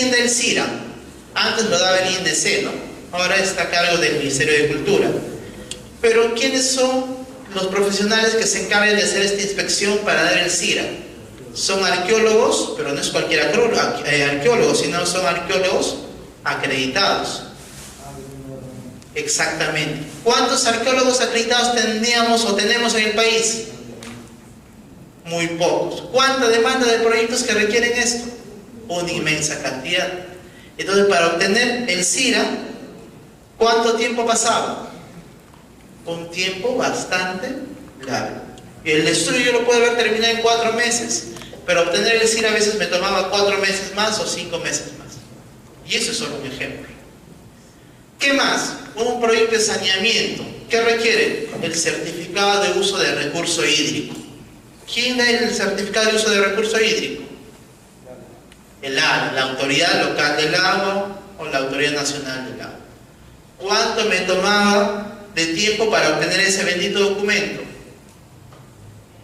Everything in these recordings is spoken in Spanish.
del CIRA, antes lo daba el INDC, ¿no? Ahora está a cargo del Ministerio de Cultura. Pero ¿quiénes son los profesionales que se encargan de hacer esta inspección para dar el CIRA? Son arqueólogos, pero no es cualquier arqueólogo, sino son arqueólogos acreditados. Exactamente. ¿Cuántos arqueólogos acreditados teníamos o tenemos en el país? Muy pocos. ¿Cuánta demanda de proyectos que requieren esto? Una inmensa cantidad. Entonces, para obtener el CIRA, ¿cuánto tiempo pasaba? Un tiempo bastante largo. El estudio yo lo puedo haber terminado en 4 meses, pero obtener el CIRA a veces me tomaba 4 meses más o 5 meses más. Y eso es solo un ejemplo. ¿Qué más? Un proyecto de saneamiento. ¿Qué requiere? El certificado de uso de recurso hídrico. ¿Quién da el certificado de uso de recurso hídrico? El ANA, la Autoridad Local del Agua o la Autoridad Nacional del Agua. ¿Cuánto me tomaba de tiempo para obtener ese bendito documento?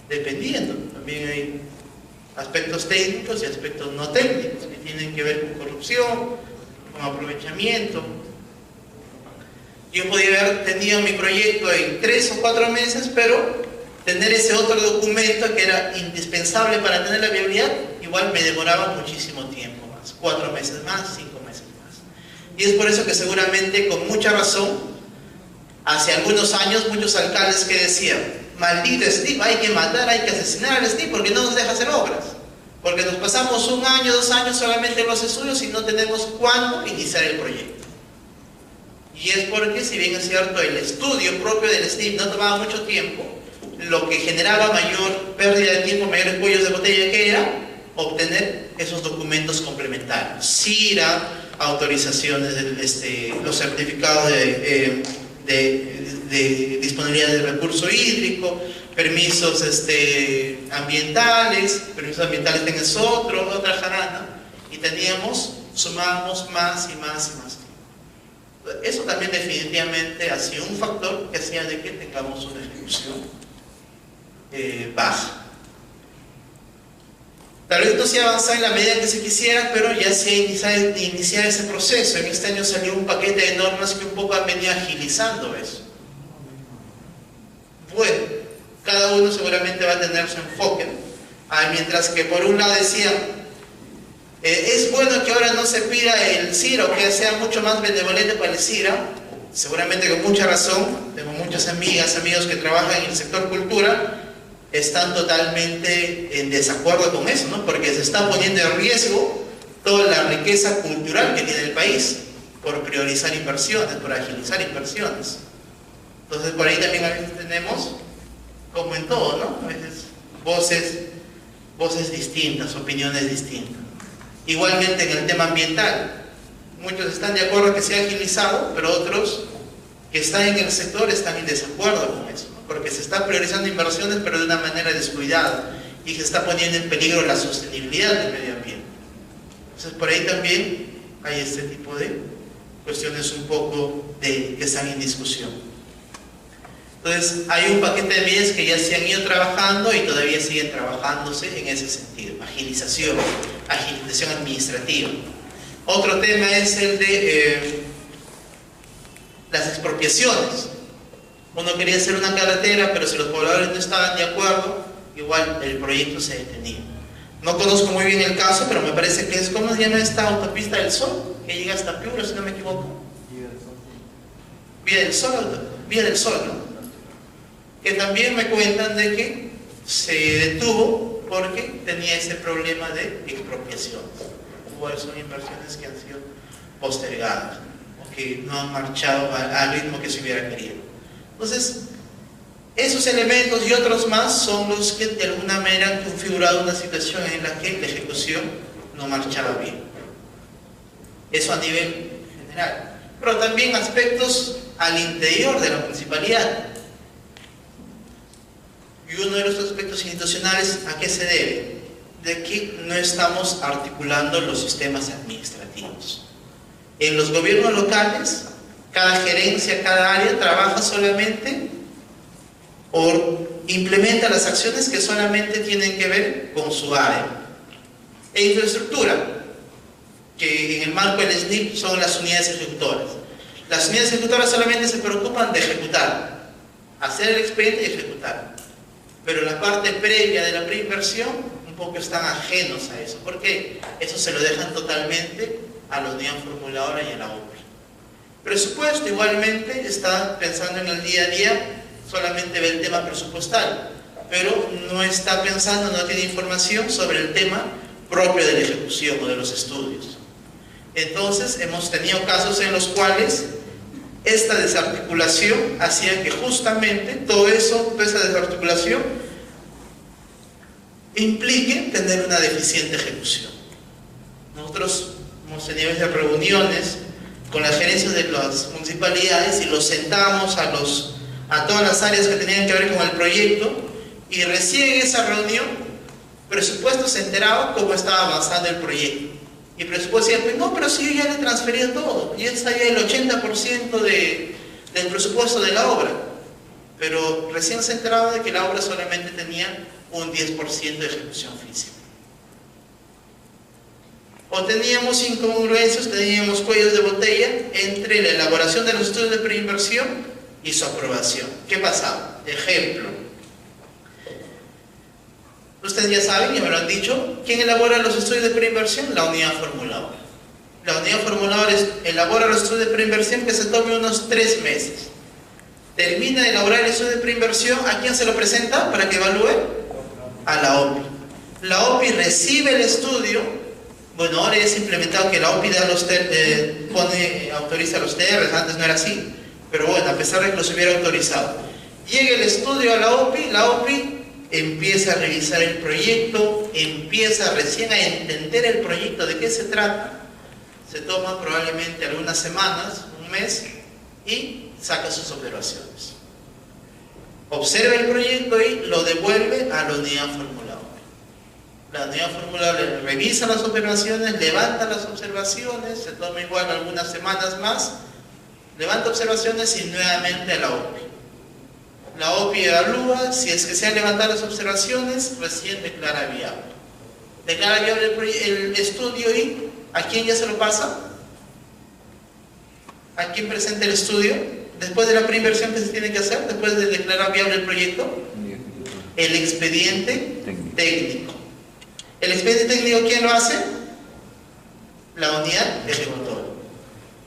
Dependiendo. También hay aspectos técnicos y aspectos no técnicos que tienen que ver con corrupción, con aprovechamiento. Yo podía haber tenido mi proyecto en 3 o 4 meses, pero tener ese otro documento que era indispensable para tener la viabilidad, igual me demoraba muchísimo tiempo más, 4 meses más, 5 meses más. Y es por eso que seguramente, con mucha razón, hace algunos años muchos alcaldes que decían: maldito SNIP, hay que matar, hay que asesinar al SNIP porque no nos deja hacer obras, porque nos pasamos 1 año, 2 años solamente en los estudios y no tenemos cuándo iniciar el proyecto. Y es porque, si bien es cierto, el estudio propio del SNIP no tomaba mucho tiempo, lo que generaba mayor pérdida de tiempo, mayores cuellos de botella, que era obtener esos documentos complementarios: CIRA, autorizaciones, los certificados de disponibilidad de recurso hídrico, permisos ambientales. Permisos ambientales tenés otra jarana, y sumábamos más y más y más. Eso también definitivamente ha sido un factor que hacía de que tengamos una ejecución baja. Tal vez no se avanzado en la medida que se quisiera, pero ya se ha iniciado ese proceso. En este año salió un paquete de normas que un poco han venido agilizando eso. Bueno, cada uno seguramente va a tener su enfoque. Mientras que por un lado decían: es bueno que ahora no se pida el CIRA, o que sea mucho más benevolente para el CIRA. Seguramente con mucha razón. Tengo muchas amigas, amigos que trabajan en el sector cultura, están totalmente en desacuerdo con eso, ¿no? Porque se está poniendo en riesgo toda la riqueza cultural que tiene el país por priorizar inversiones, por agilizar inversiones. Entonces, por ahí también a veces tenemos, como en todo, ¿no? A veces voces distintas, opiniones distintas. Igualmente en el tema ambiental, muchos están de acuerdo que sea agilizado, pero otros que están en el sector están en desacuerdo con eso, ¿no? Porque se está priorizando inversiones, pero de una manera descuidada, y se está poniendo en peligro la sostenibilidad del medio ambiente. Entonces, por ahí también hay este tipo de cuestiones un poco que están en discusión. Entonces, hay un paquete de medidas que ya se han ido trabajando y todavía siguen trabajándose en ese sentido: agilización administrativa. Otro tema es el de las expropiaciones. Uno quería hacer una carretera, pero si los pobladores no estaban de acuerdo, igual el proyecto se detenía. No conozco muy bien el caso, pero me parece que es, ¿cómo se llama esta autopista del Sol? Que llega hasta Piura, si no me equivoco. Vía del Sol, ¿no? Que también me cuentan de que se detuvo porque tenía ese problema de expropiación. Igual son inversiones que han sido postergadas, o que no han marchado al ritmo que se hubiera querido. Entonces, esos elementos y otros más son los que de alguna manera han configurado una situación en la que la ejecución no marchaba bien. Eso a nivel general. Pero también aspectos al interior de la municipalidad. Y uno de los aspectos institucionales, ¿a qué se debe? De que no estamos articulando los sistemas administrativos. En los gobiernos locales, cada gerencia, cada área trabaja solamente o implementa las acciones que solamente tienen que ver con su área. E infraestructura. que en el marco del SNIP son las unidades ejecutoras. Las unidades ejecutoras solamente se preocupan de ejecutar, hacer el expediente y ejecutar. Pero la parte previa de la preinversión, un poco están ajenos a eso. ¿Por qué? Eso se lo dejan totalmente a la unidad formuladora y a la obra. Presupuesto igualmente está pensando en el día a día, solamente ve el tema presupuestal, pero no está pensando, no tiene información sobre el tema propio de la ejecución o de los estudios. Entonces hemos tenido casos en los cuales esta desarticulación hacía que justamente todo eso, toda esa desarticulación implique tener una deficiente ejecución. Nosotros hemos tenido esas reuniones con las gerencias de las municipalidades y los sentamos a todas las áreas que tenían que ver con el proyecto, y recién en esa reunión presupuesto se enteraba cómo estaba avanzando el proyecto. Y presupuesto decía, no, pero si yo ya le transfería todo, ya está ya el 80% del presupuesto de la obra. Pero recién se enteraba de que la obra solamente tenía un 10% de ejecución física. O teníamos incongruencias, teníamos cuellos de botella entre la elaboración de los estudios de preinversión y su aprobación. ¿Qué pasaba? Ejemplo. Ustedes ya saben, ya me lo han dicho, ¿quién elabora los estudios de preinversión? La unidad formuladora. La unidad formuladora elabora los estudios de preinversión que se tome unos 3 meses. Termina de elaborar el estudio de preinversión, ¿a quién se lo presenta para que evalúe? A la OPI. La OPI recibe el estudio. Bueno, ahora ya es implementado que la OPI da autoriza los TRs, antes no era así. Pero bueno, a pesar de que los hubiera autorizado. Llega el estudio a la OPI empieza a revisar el proyecto, empieza recién a entender el proyecto, de qué se trata. Se toma probablemente algunas semanas, un mes, y saca sus observaciones. Observa el proyecto y lo devuelve a la unidad formuladora. La unidad formuladora revisa las observaciones, levanta las observaciones, se toma igual algunas semanas más, levanta observaciones y nuevamente a la OPI. La OPI evalúa, si es que se han levantado las observaciones, recién declara viable. Declara viable el estudio y ¿a quién ya se lo pasa? ¿A quién presenta el estudio? Después de la preinversión que se tiene que hacer, después de declarar viable el proyecto, el expediente técnico. ¿El expediente técnico quién lo hace? La unidad ejecutora.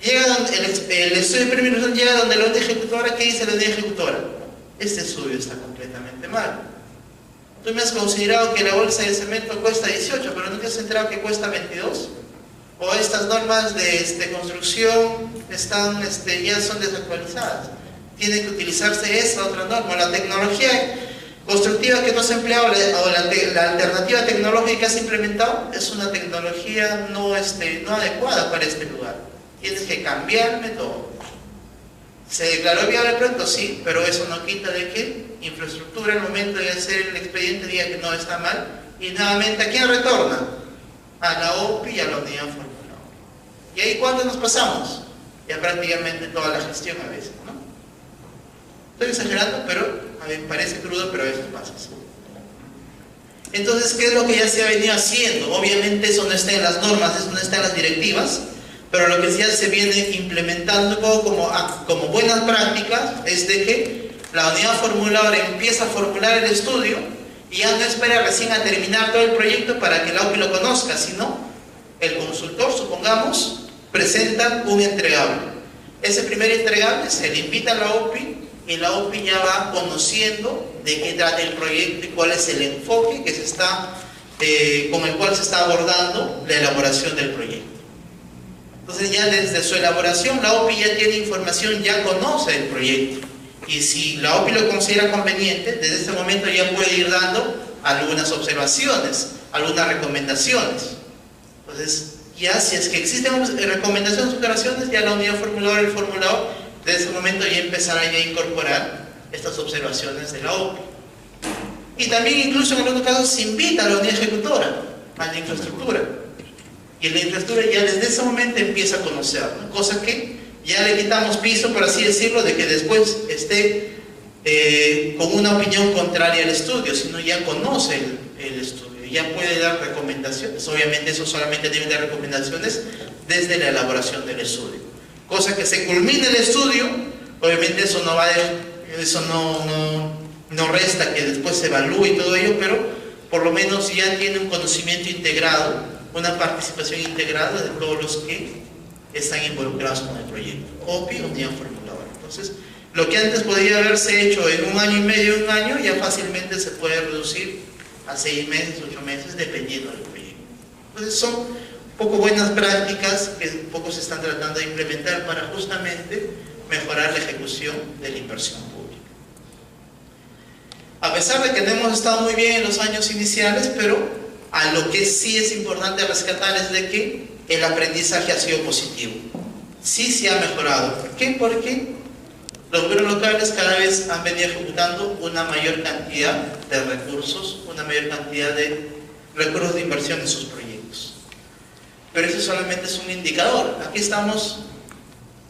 Llega donde el estudio de preinversión llega donde la unidad ejecutora. ¿Qué dice la unidad ejecutora? Este estudio está completamente mal. Tú me has considerado que la bolsa de cemento cuesta 18, pero ¿no te has enterado que cuesta 22? O estas normas de construcción están, ya son desactualizadas. Tiene que utilizarse esta otra norma. La tecnología constructiva que tú has empleado o la alternativa tecnológica que has implementado es una tecnología no adecuada para este lugar. Tienes que cambiar el método. ¿Se declaró viable pronto? Sí, pero eso no quita de que infraestructura al momento de hacer el expediente diga que no está mal, y nuevamente ¿a quién retorna? A la OPI y a la unidad formuladora. ¿Y ahí cuándo nos pasamos? Ya prácticamente toda la gestión a veces, ¿no? Estoy exagerando, pero a mí me parece crudo, pero a veces pasa así. Entonces, ¿qué es lo que ya se ha venido haciendo? Obviamente eso no está en las normas, eso no está en las directivas, pero lo que ya se viene implementando un poco como buenas prácticas es de que la unidad formuladora empieza a formular el estudio y ya no espera recién a terminar todo el proyecto para que la OPI lo conozca, sino el consultor, supongamos, presenta un entregable. Ese primer entregable se le invita a la OPI y la OPI ya va conociendo de qué trata el proyecto y cuál es el enfoque que con el cual se está abordando la elaboración del proyecto. Entonces ya desde su elaboración la OPI ya tiene información, ya conoce el proyecto, y si la OPI lo considera conveniente, desde ese momento ya puede ir dando algunas observaciones, algunas recomendaciones. Entonces ya si es que existen recomendaciones o observaciones, ya la unidad formuladora, el formulador, desde ese momento ya empezará a incorporar estas observaciones de la OPI. Y también incluso en algunos casos se invita a la unidad ejecutora, a la infraestructura. Y la infraestructura ya desde ese momento empieza a conocerlo, cosa que ya le quitamos piso, por así decirlo, de que después esté con una opinión contraria al estudio, sino ya conoce el estudio, ya puede dar recomendaciones. Obviamente eso solamente tiene de recomendaciones desde la elaboración del estudio. Cosa que se culmine el estudio, obviamente eso no va a, eso no resta que después se evalúe y todo ello, pero por lo menos ya tiene un conocimiento integrado, una participación integrada de todos los que están involucrados con el proyecto, OPI, unidad formuladora. Entonces, lo que antes podría haberse hecho en 1 año y medio, 1 año, ya fácilmente se puede reducir a 6 meses, 8 meses, dependiendo del proyecto. Entonces, son un poco buenas prácticas que un poco se están tratando de implementar para justamente mejorar la ejecución de la inversión pública. A pesar de que no hemos estado muy bien en los años iniciales, pero a lo que sí es importante rescatar es de que el aprendizaje ha sido positivo. Sí se ha mejorado. ¿Por qué? Porque los gobiernos locales cada vez han venido ejecutando una mayor cantidad de recursos, una mayor cantidad de recursos de inversión en sus proyectos. Pero eso solamente es un indicador. Aquí estamos,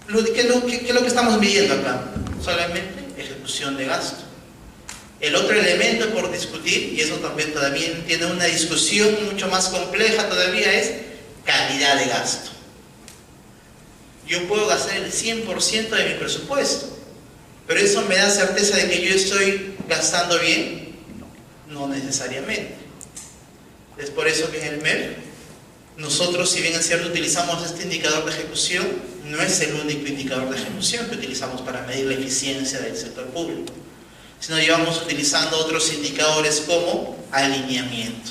¿qué es lo que estamos midiendo acá? Solamente ejecución de gasto. El otro elemento por discutir, y eso también todavía tiene una discusión mucho más compleja todavía, es calidad de gasto. Yo puedo gastar el 100% de mi presupuesto, pero ¿eso me da certeza de que yo estoy gastando bien? No necesariamente. Es por eso que en el MEF, nosotros, si bien es cierto, utilizamos este indicador de ejecución, no es el único indicador de ejecución que utilizamos para medir la eficiencia del sector público, sino llevamos utilizando otros indicadores como alineamiento.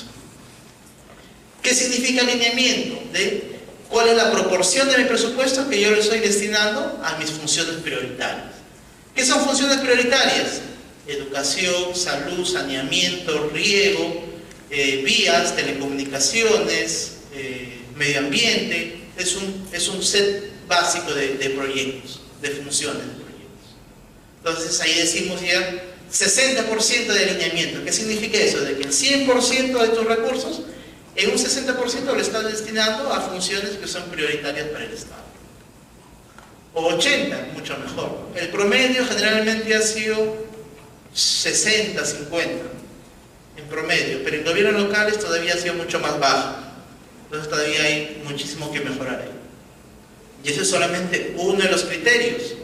¿Qué significa alineamiento? De cuál es la proporción de mi presupuesto que yo le estoy destinando a mis funciones prioritarias. ¿Qué son funciones prioritarias? Educación, salud, saneamiento, riego, vías, telecomunicaciones, medio ambiente. Es un set básico de proyectos, de funciones de proyectos. Entonces ahí decimos ya 60% de alineamiento. ¿Qué significa eso? De que el 100% de tus recursos, en un 60% lo estás destinando a funciones que son prioritarias para el Estado. O 80%, mucho mejor. El promedio generalmente ha sido 60, 50 en promedio, pero en gobiernos locales todavía ha sido mucho más bajo. Entonces todavía hay muchísimo que mejorar ahí. Y ese es solamente uno de los criterios.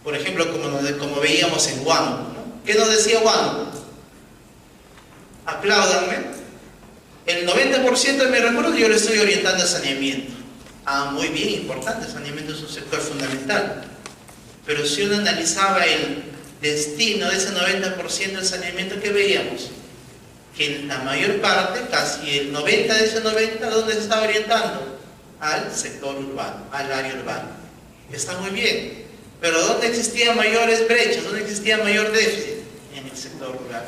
Por ejemplo, como veíamos en Huánuco, ¿no? ¿Qué nos decía Huánuco? Apláudanme, el 90% de mis recursos yo lo estoy orientando a saneamiento. Ah, muy bien, importante, el saneamiento es un sector fundamental. Pero si uno analizaba el destino de ese 90% del saneamiento, ¿qué veíamos? Que la mayor parte, casi el 90% de ese 90%, ¿a dónde se estaba orientando? Al sector urbano, al área urbana. Está muy bien. Pero ¿dónde existían mayores brechas? ¿Dónde existía mayor déficit? En el sector rural.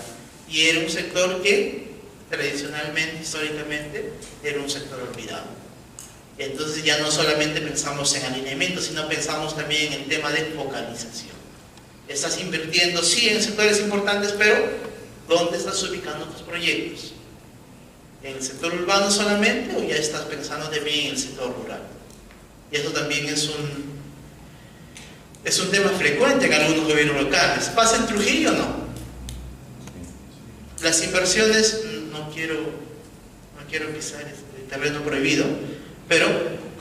Y era un sector que tradicionalmente, históricamente, era un sector olvidado. Entonces ya no solamente pensamos en alineamiento, sino pensamos también en el tema de focalización. Estás invirtiendo, sí, en sectores importantes, pero ¿dónde estás ubicando tus proyectos? ¿En el sector urbano solamente o ya estás pensando también en el sector rural? Y eso también es un tema frecuente en algunos gobiernos locales. ¿Pasa en Trujillo o no? Las inversiones, no quiero pisar este terreno prohibido, pero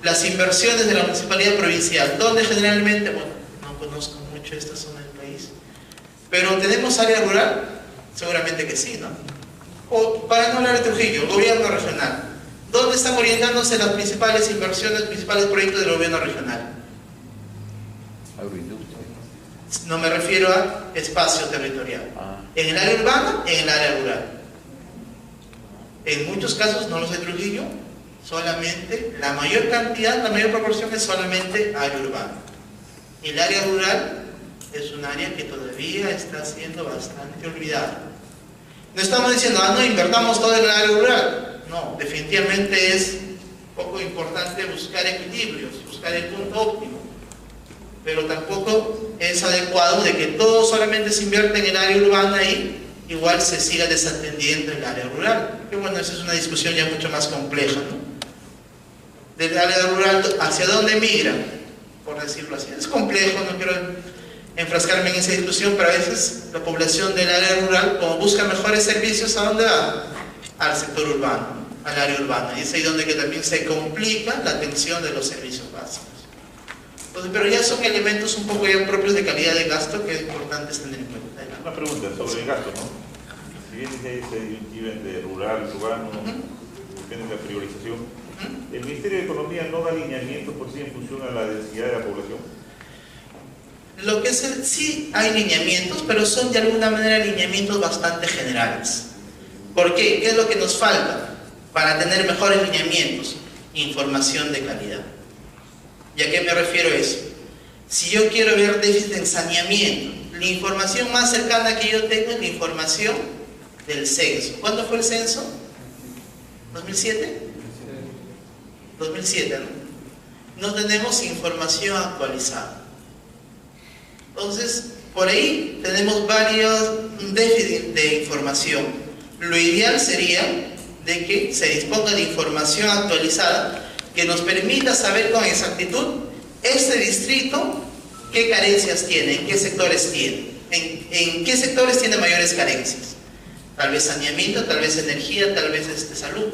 las inversiones de la municipalidad provincial, donde generalmente, bueno, no conozco mucho esta zona del país, pero ¿tenemos área rural? Seguramente que sí, ¿no? O para no hablar de Trujillo, gobierno regional. ¿Dónde están orientándose las principales inversiones, principales proyectos del gobierno regional? No me refiero a espacio territorial. ¿En el área urbana? En el área rural. En muchos casos, no lo sé Trujillo, solamente, la mayor cantidad, la mayor proporción es solamente área urbana. El área rural es un área que todavía está siendo bastante olvidada. No estamos diciendo, no, invertamos todo en el área rural. No, definitivamente es poco importante buscar equilibrios, buscar el punto óptimo. Pero tampoco es adecuado de que todo solamente se invierta en el área urbana y igual se siga desatendiendo el área rural. Que bueno, esa es una discusión ya mucho más compleja, ¿no? Del área rural, ¿hacia dónde migra? Por decirlo así. Es complejo, no quiero enfrascarme en esa discusión, pero a veces la población del área rural, como busca mejores servicios, ¿a dónde va? al sector urbano, al área urbana. Y es ahí donde que también se complica la atención de los servicios básicos. Entonces, pero ya son elementos un poco ya propios de calidad de gasto que es importante tener en cuenta. Una pregunta sobre el gasto, ¿no? Si bien se dividen de rural, urbano, depende de la priorización, el Ministerio de Economía no da lineamientos por sí en función a la densidad de la población. Lo que sí hay lineamientos, pero son de alguna manera lineamientos bastante generales. ¿Por qué? ¿Qué es lo que nos falta para tener mejores lineamientos? Información de calidad. ¿Y a qué me refiero a eso? Si yo quiero ver déficit en saneamiento, la información más cercana que yo tengo es la información del censo. ¿Cuándo fue el censo? ¿2007? 2007, ¿no? No tenemos información actualizada. Entonces, por ahí tenemos varios déficits de información. Lo ideal sería de que se disponga de información actualizada que nos permita saber con exactitud este distrito qué carencias tiene, en qué sectores tiene, en qué sectores tiene mayores carencias. Tal vez saneamiento, tal vez energía, tal vez salud.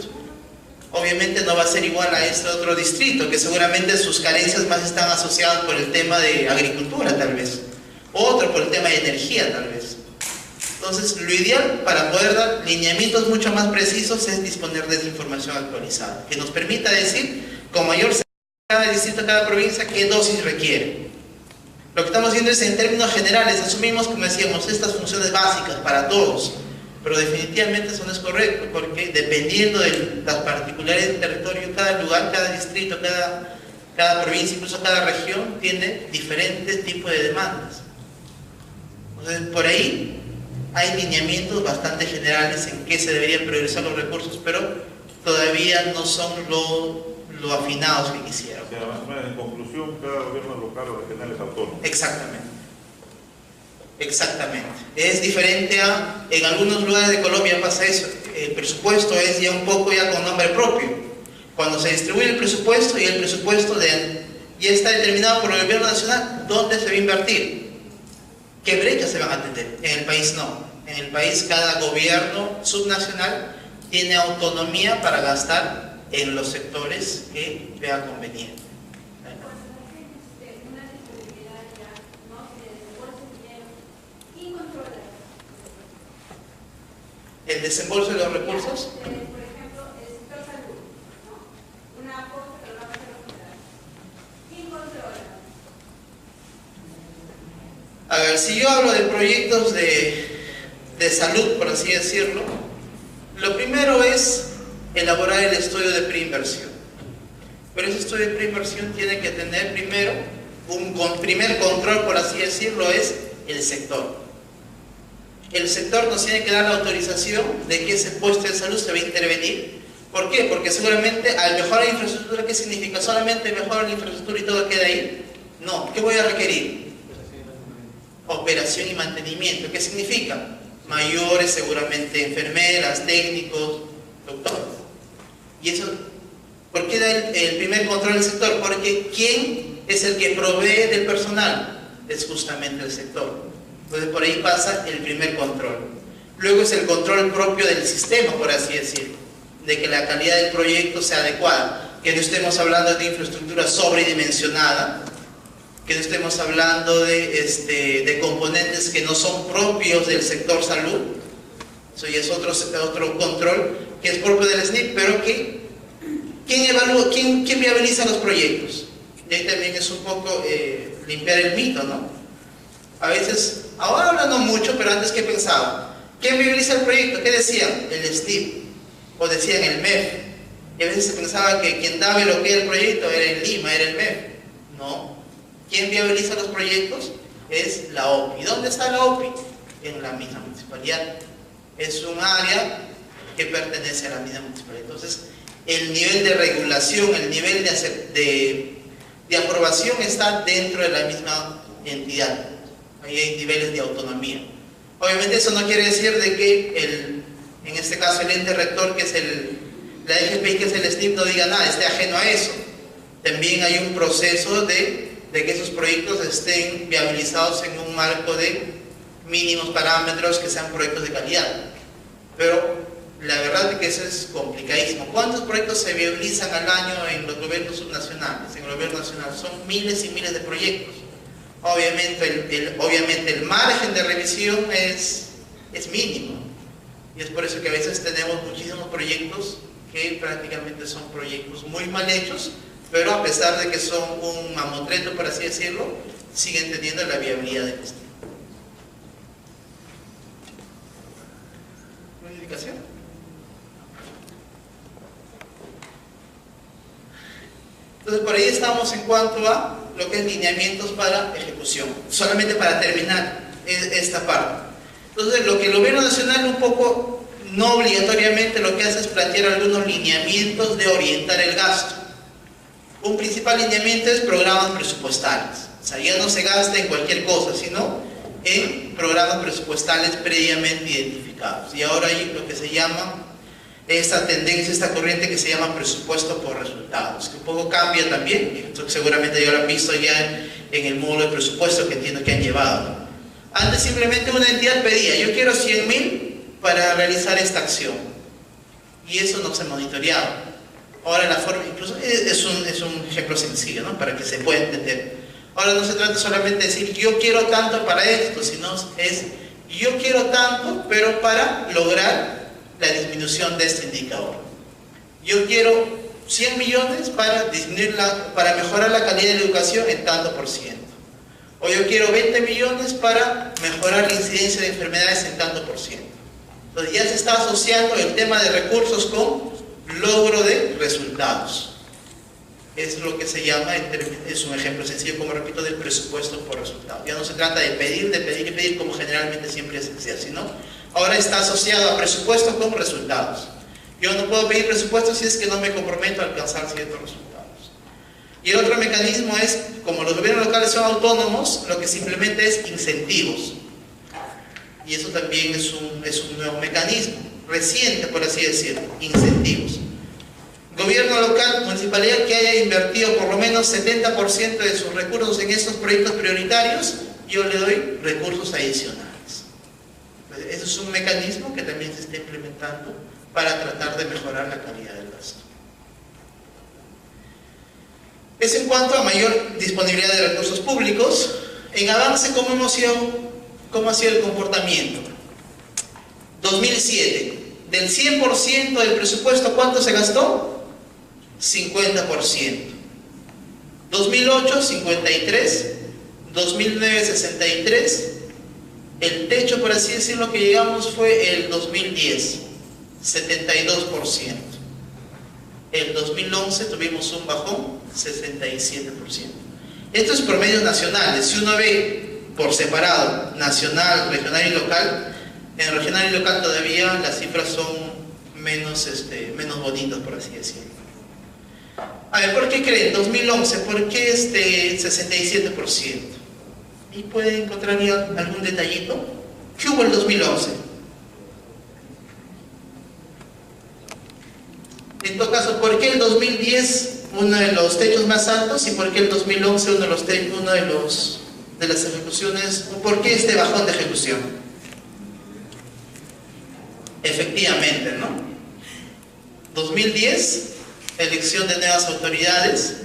Obviamente no va a ser igual a este otro distrito, que seguramente sus carencias más están asociadas por el tema de agricultura, tal vez. Otro por el tema de energía, tal vez. Entonces, lo ideal para poder dar lineamientos mucho más precisos es disponer de esa información actualizada, que nos permita decir con mayor certeza cada distrito, cada provincia, qué dosis requiere. Lo que estamos viendo es en términos generales, asumimos, como decíamos, estas funciones básicas para todos, pero definitivamente eso no es correcto, porque dependiendo de las particularidades del territorio, cada lugar, cada distrito, cada provincia, incluso cada región, tiene diferentes tipos de demandas. Entonces, por ahí hay lineamientos bastante generales en qué se deberían priorizar los recursos, pero todavía no son lo afinados que quisieran. O sea, más o menos en conclusión, cada gobierno local o regional es autónomo. Exactamente. Exactamente. Es diferente a, en algunos lugares de Colombia pasa eso, el presupuesto es ya un poco ya con nombre propio. Cuando se distribuye el presupuesto y el presupuesto ya está determinado por el gobierno nacional, ¿dónde se va a invertir? ¿Qué brechas se van a atender? En el país no. En el país cada gobierno subnacional tiene autonomía para gastar en los sectores que vea conveniente. ¿El desembolso de los recursos? Por ejemplo, el sector salud, ¿no? Una cosa que lo va a hacer los ciudadanos. ¿Quién controla? A ver, si yo hablo de proyectos de salud, por así decirlo, lo primero es elaborar el estudio de preinversión. Pero ese estudio de preinversión tiene que tener primero un primer control, por así decirlo, es el sector. El sector nos tiene que dar la autorización de que ese puesto de salud se va a intervenir. ¿Por qué? Porque seguramente al mejorar la infraestructura, ¿qué significa? ¿Solamente mejorar la infraestructura y todo queda ahí? No. ¿Qué voy a requerir? Operación y mantenimiento. ¿Qué significa? Mayores, seguramente enfermeras, técnicos, doctores. Y eso, ¿por qué da el primer control del sector? Porque ¿quién es el que provee del personal? Es justamente el sector. Entonces por ahí pasa el primer control. Luego es el control propio del sistema, por así decirlo, de que la calidad del proyecto sea adecuada, que no estemos hablando de infraestructura sobredimensionada, que no estemos hablando de componentes que no son propios del sector salud. Eso ya es otro control que es propio del SNIP, pero ¿quién evalúa, quién viabiliza los proyectos? Y ahí también es un poco limpiar el mito, ¿no? A veces, ahora hablan mucho, pero antes ¿qué pensaban? ¿Quién viabiliza el proyecto? ¿Qué decían? El SNIP, o decían el MEF. Y a veces se pensaba que quien daba lo que era el proyecto era el Lima, era el MEF. No. ¿Quién viabiliza los proyectos? Es la OPI. ¿Dónde está la OPI? En la misma municipalidad. Es un área que pertenece a la misma municipalidad. Entonces, el nivel de regulación, el nivel de aprobación está dentro de la misma entidad. Ahí hay niveles de autonomía. Obviamente eso no quiere decir de que en este caso el ente rector, que es la EGPI, que es el SNIP, no diga nada, esté ajeno a eso. También hay un proceso de que esos proyectos estén viabilizados en un marco de mínimos parámetros que sean proyectos de calidad. Pero la verdad es que eso es complicadísimo. ¿Cuántos proyectos se viabilizan al año en los gobiernos subnacionales? En el gobierno nacional son miles y miles de proyectos. Obviamente el margen de revisión es mínimo. Y es por eso que a veces tenemos muchísimos proyectos que prácticamente son proyectos muy mal hechos, pero a pesar de que son un mamotreto, por así decirlo, siguen teniendo la viabilidad de gestión. ¿Una indicación? Entonces por ahí estamos en cuanto a lo que es lineamientos para ejecución. Solamente para terminar esta parte. Entonces lo que el gobierno nacional un poco, no obligatoriamente, lo que hace es plantear algunos lineamientos de orientar el gasto. Un principal lineamiento es programas presupuestales. O sea, ya no se gasta en cualquier cosa, sino en programas presupuestales previamente identificados. Y ahora hay lo que se llama esta tendencia, esta corriente que se llama presupuesto por resultados, que un poco cambia también, esto seguramente ya lo han visto ya en el módulo de presupuesto que entiendo que han llevado. Antes simplemente una entidad pedía, yo quiero 100.000 para realizar esta acción, y eso no se monitoreaba. Ahora la forma, incluso es un ejemplo sencillo, ¿no? Para que se pueda entender. Ahora no se trata solamente de decir yo quiero tanto para esto, sino es yo quiero tanto, pero para lograr la disminución de este indicador. Yo quiero 100 millones para para mejorar la calidad de la educación en tanto por ciento. O yo quiero 20 millones para mejorar la incidencia de enfermedades en tanto por ciento. Entonces ya se está asociando el tema de recursos con logro de resultados. Es lo que se llama, es un ejemplo sencillo, como repito, del presupuesto por resultados. Ya no se trata de pedir como generalmente siempre se hacía, sino ahora está asociado a presupuesto con resultados. Yo no puedo pedir presupuesto si es que no me comprometo a alcanzar ciertos resultados. Y el otro mecanismo es, como los gobiernos locales son autónomos, lo que se implementa es incentivos. Y eso también es un nuevo mecanismo, reciente por así decirlo, incentivos. Gobierno local, municipalidad que haya invertido por lo menos 70% de sus recursos en estos proyectos prioritarios, yo le doy recursos adicionales. Ese es un mecanismo que también se está implementando para tratar de mejorar la calidad del gasto. Es en cuanto a mayor disponibilidad de recursos públicos. En avance, ¿cómo ha sido el comportamiento? 2007, del 100% del presupuesto, ¿cuánto se gastó? 50%. 2008, 53%. 2009, 63%. El techo, por así decirlo, que llegamos fue el 2010, 72%. El 2011 tuvimos un bajón, 67%. Esto es promedios nacionales. Si uno ve por separado, nacional, regional y local, en regional y local todavía las cifras son menos bonitas, por así decirlo. A ver, ¿por qué creen? 2011, ¿por qué 67%? ¿Y pueden encontrar algún detallito? ¿Qué hubo en el 2011? En todo caso, ¿por qué el 2010 uno de los techos más altos y por qué el 2011 uno de las ejecuciones? ¿Por qué este bajón de ejecución? Efectivamente, ¿no? 2010, elección de nuevas autoridades.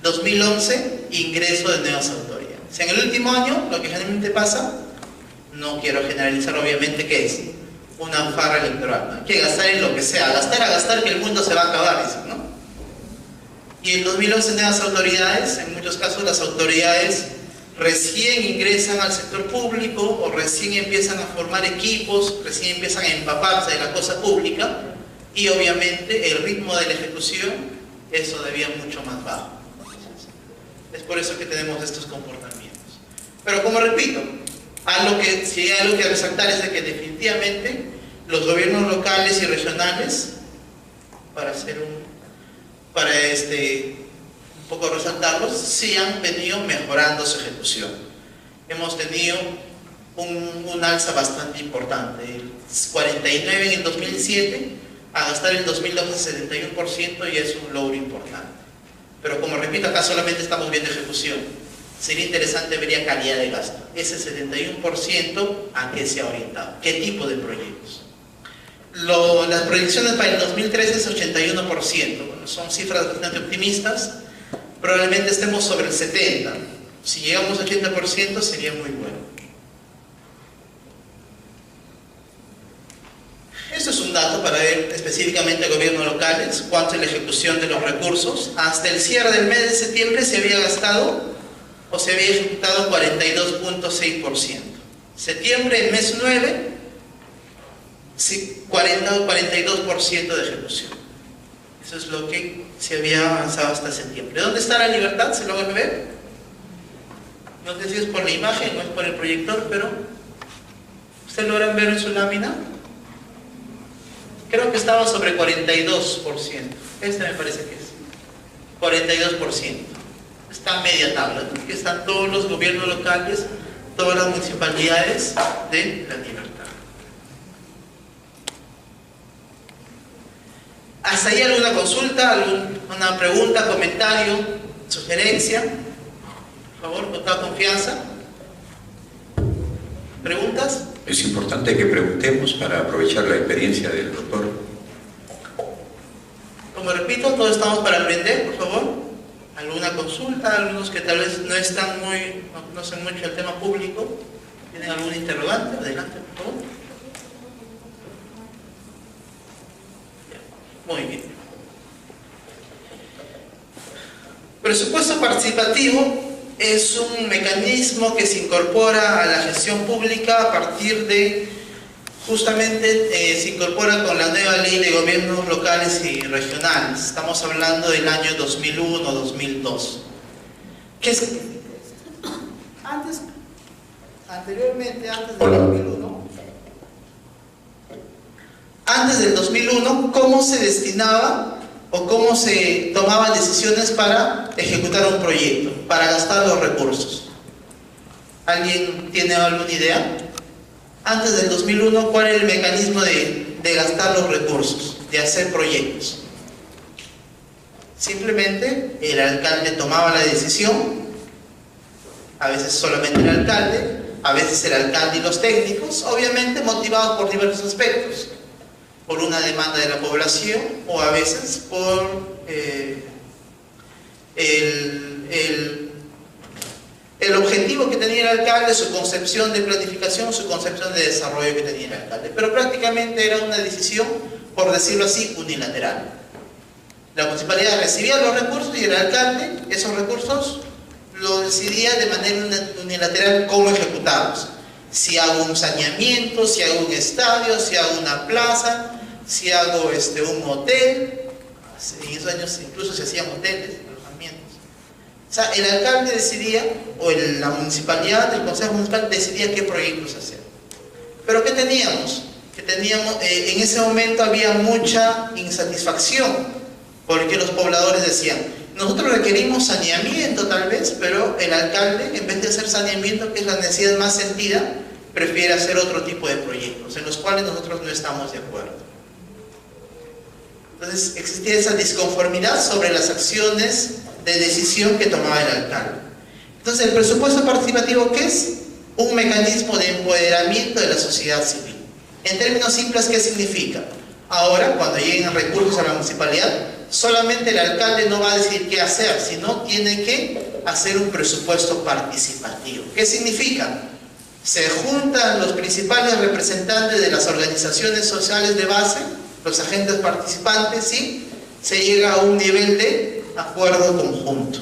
2011, ingreso de nuevas autoridades. O sea, en el último año, lo que generalmente pasa, no quiero generalizar obviamente, ¿qué es? Una farra electoral, ¿no? Hay que gastar en lo que sea, gastar que el mundo se va a acabar, dicen, ¿no? Y en 2011 nuevas autoridades, en muchos casos las autoridades recién ingresan al sector público o recién empiezan a formar equipos, recién empiezan a empaparse de la cosa pública y obviamente el ritmo de la ejecución es todavía mucho más bajo. Es por eso que tenemos estos comportamientos. Pero como repito, si hay algo que resaltar es de que definitivamente los gobiernos locales y regionales, para un poco resaltarlos, sí han venido mejorando su ejecución. Hemos tenido un alza bastante importante, el 49% en el 2007, a gastar el 2012 71% y es un logro importante. Pero como repito, acá solamente estamos viendo ejecución. Sería interesante ver calidad de gasto. Ese 71%, ¿a qué se ha orientado? ¿Qué tipo de proyectos? Las proyecciones para el 2013 es 81%. Bueno, son cifras bastante optimistas. Probablemente estemos sobre el 70%. Si llegamos al 80% sería muy bueno. Esto es un dato para ver específicamente gobiernos locales, cuánto es la ejecución de los recursos. Hasta el cierre del mes de septiembre se había gastado o se había ejecutado 42.6%. Septiembre, el mes 9, 42% de ejecución. Eso es lo que se había avanzado hasta septiembre. ¿Dónde está la libertad? ¿Se logra ver? No sé si es por la imagen o es por el proyector, pero ¿ustedes logran ver en su lámina? Creo que estaba sobre 42%. Este me parece que es 42%. Está a media tabla, ¿no? Aquí están todos los gobiernos locales, todas las municipalidades de la libertad. ¿Hasta ahí alguna consulta, alguna pregunta, comentario, sugerencia? Por favor, con toda confianza. ¿Preguntas? Es importante que preguntemos para aprovechar la experiencia del doctor. Como repito, todos estamos para aprender, por favor. ¿Alguna consulta? Algunos que tal vez no están no conocen mucho el tema público. ¿Tienen algún interrogante? Adelante, por favor. Muy bien. Presupuesto participativo es un mecanismo que se incorpora a la gestión pública a partir de, justamente, se incorpora con la nueva ley de gobiernos locales y regionales. Estamos hablando del año 2001-2002. ¿Qué significa eso? Anteriormente, antes del 2001, ¿cómo se destinaba o cómo se tomaban decisiones para ejecutar un proyecto, para gastar los recursos? ¿Alguien tiene alguna idea? Antes del 2001, ¿cuál era el mecanismo de gastar los recursos, de hacer proyectos? Simplemente el alcalde tomaba la decisión, a veces solamente el alcalde, a veces el alcalde y los técnicos, obviamente motivados por diversos aspectos, por una demanda de la población o a veces por el objetivo que tenía el alcalde, su concepción de planificación, su concepción de desarrollo que tenía el alcalde. Pero prácticamente era una decisión, por decirlo así, unilateral. La municipalidad recibía los recursos y el alcalde esos recursos lo decidía de manera unilateral cómo ejecutarlos. Si hago un saneamiento, si hago un estadio, si hago una plaza, si hago un hotel. En esos años incluso se hacían hoteles, alojamientos. O sea, el alcalde decidía, o la municipalidad, el consejo municipal decidía qué proyectos hacer. Pero ¿qué teníamos? En ese momento había mucha insatisfacción, porque los pobladores decían, nosotros requerimos saneamiento tal vez, pero el alcalde, en vez de hacer saneamiento, que es la necesidad más sentida, prefiere hacer otro tipo de proyectos, en los cuales nosotros no estamos de acuerdo. Entonces existía esa disconformidad sobre las acciones de decisión que tomaba el alcalde. Entonces el presupuesto participativo, ¿qué es? Un mecanismo de empoderamiento de la sociedad civil. En términos simples, ¿qué significa? Ahora, cuando lleguen recursos a la municipalidad, solamente el alcalde no va a decidir qué hacer, sino tiene que hacer un presupuesto participativo. ¿Qué significa? Se juntan los principales representantes de las organizaciones sociales de base, los agentes participantes, y se llega a un nivel de acuerdo conjunto.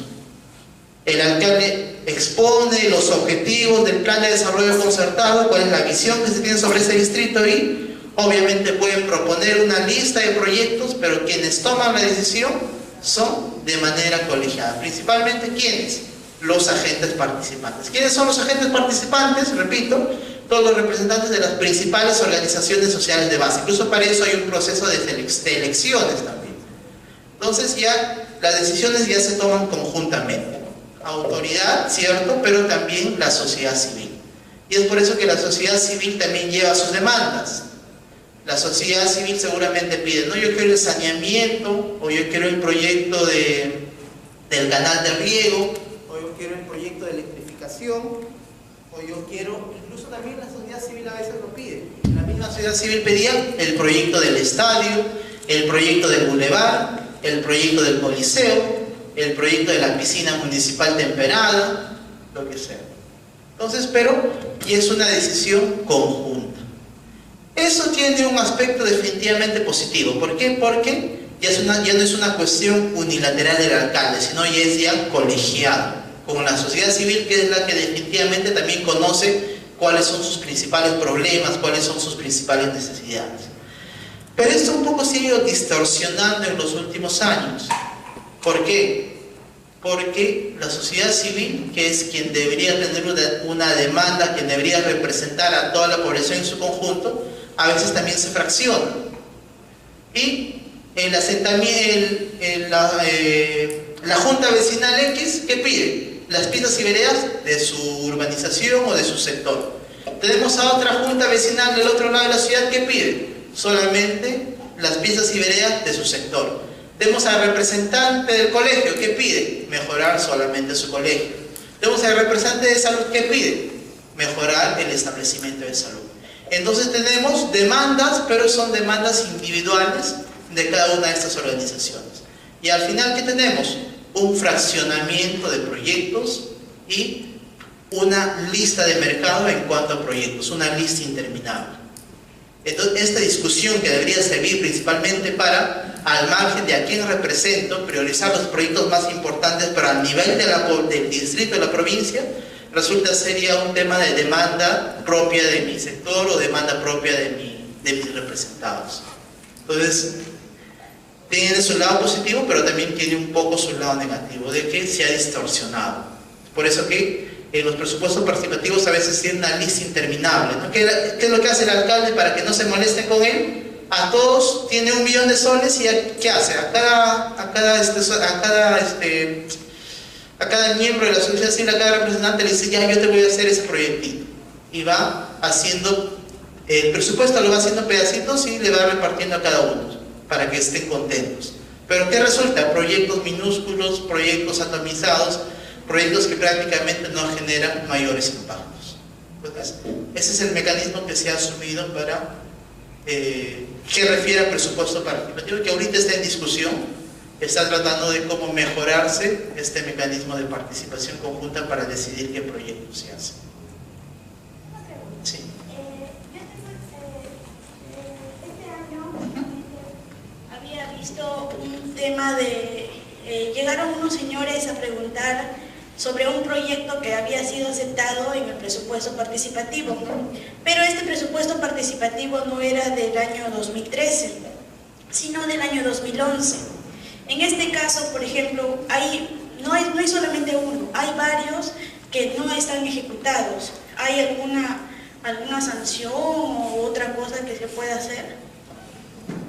El alcalde expone los objetivos del plan de desarrollo concertado, cuál es la visión que se tiene sobre ese distrito, y obviamente pueden proponer una lista de proyectos, pero quienes toman la decisión son de manera colegiada. Principalmente, ¿quiénes? Los agentes participantes. ¿Quiénes son los agentes participantes? Repito, todos los representantes de las principales organizaciones sociales de base. Incluso para eso hay un proceso de elecciones también. Entonces ya las decisiones ya se toman conjuntamente. Autoridad, cierto, pero también la sociedad civil. Y es por eso que la sociedad civil también lleva sus demandas. La sociedad civil seguramente pide, no, yo quiero el saneamiento, o yo quiero el proyecto del canal de riego, o yo quiero el proyecto de electrificación, o yo quiero, incluso también la sociedad civil a veces lo pide, la También la sociedad civil pedía el proyecto del estadio, el proyecto del bulevar, el proyecto del coliseo, el proyecto de la piscina municipal temperada, lo que sea. Entonces, pero y es una decisión conjunta. Eso tiene un aspecto definitivamente positivo. ¿Por qué? Porque ya no es una cuestión unilateral del alcalde, sino ya es ya colegiado, con la sociedad civil, que es la que definitivamente también conoce cuáles son sus principales problemas, cuáles son sus principales necesidades. Pero esto un poco se ha ido distorsionando en los últimos años. ¿Por qué? Porque la sociedad civil, que es quien debería tener una demanda, quien debería representar a toda la población en su conjunto, a veces también se fracciona. Y la Junta Vecinal X, ¿qué pide? Las pistas y veredas de su urbanización o de su sector. Tenemos a otra Junta Vecinal del otro lado de la ciudad, ¿qué pide? Solamente las pistas y veredas de su sector. Tenemos al representante del colegio, ¿qué pide? Mejorar solamente su colegio. Tenemos al representante de salud, ¿qué pide? Mejorar el establecimiento de salud. Entonces tenemos demandas, pero son demandas individuales de cada una de estas organizaciones. Y al final, ¿qué tenemos? Un fraccionamiento de proyectos y una lista de mercado en cuanto a proyectos, una lista interminable. Entonces, esta discusión, que debería servir principalmente para, al margen de a quién represento, priorizar los proyectos más importantes para el nivel del distrito de la provincia, resulta sería un tema de demanda propia de mi sector o demanda propia de mis representados. Entonces, tiene su lado positivo, pero también tiene un poco su lado negativo, de que se ha distorsionado. Por eso que en los presupuestos participativos a veces tienen una lista interminable, ¿no? ¿Qué es lo que hace el alcalde para que no se molesten con él? A todos tiene 1 millón de soles y ¿qué hace? A cada miembro de la sociedad civil, a cada representante le dice: ya, yo te voy a hacer ese proyectito. Y va haciendo, el presupuesto lo va haciendo pedacitos y le va repartiendo a cada uno, para que estén contentos. Pero ¿qué resulta? Proyectos minúsculos, proyectos atomizados, proyectos que prácticamente no generan mayores impactos. Entonces, ese es el mecanismo que se ha asumido para que refiere al presupuesto participativo, que ahorita está en discusión. Está tratando de cómo mejorarse este mecanismo de participación conjunta para decidir qué proyectos se hacen. Sí. Este año había visto un tema de... llegaron unos señores a preguntar sobre un proyecto que había sido aceptado en el presupuesto participativo, ¿no? Pero este presupuesto participativo no era del año 2013, sino del año 2011. En este caso, por ejemplo, no hay solamente uno, hay varios que no están ejecutados. ¿Hay alguna sanción o otra cosa que se pueda hacer?